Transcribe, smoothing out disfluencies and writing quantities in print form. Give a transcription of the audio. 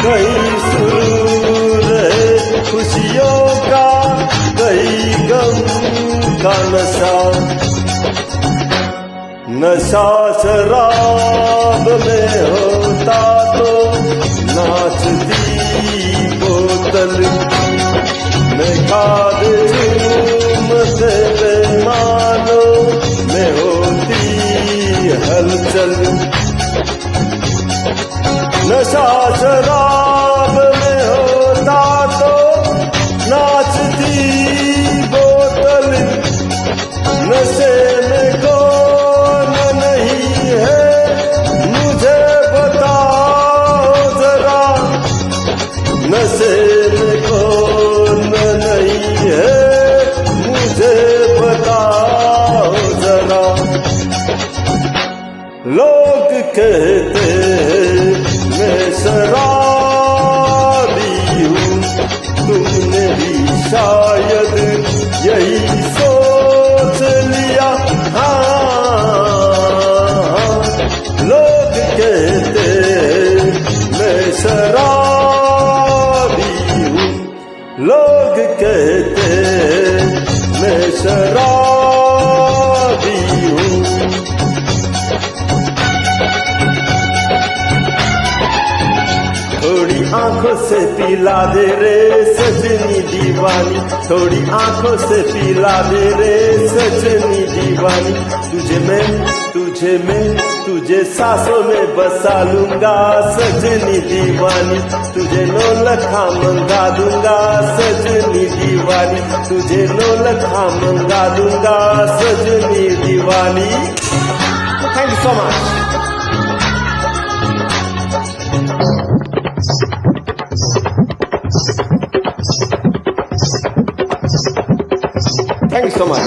कहीं सुरूर है खुशियों का, कहीं गम का नशा। नशा शराब में होता तो नाचती बोतल में, खाद झूमते बेमानों में होती हलचल। नशा शराब में होता तो नाचती बोतल, नशे में कौन नहीं है मुझे बताओ जरा, नशे में कौन नहीं है मुझे बताओ जरा। लोग कहते हैं मैं शराबी हूँ, तुमने भी शायद यही सोच लिया। हाँ, लोग कहते हैं मैं शराबी हूँ, लोग कहते हैं मैं शराबी हूँ। थोड़ी आंखों से पिला दे रे सजनी दीवानी, थोड़ी आंखों से पिला दे रे सजनी दीवानी। तुझे सांसों में बसा लूंगा सजनी दीवानी, तुझे 9 लखा मंगा दूंगा सजनी दीवानी, तुझे 9 लखा मंगा दूंगा सजनी दीवानी। Thank you so much. Thank you so much.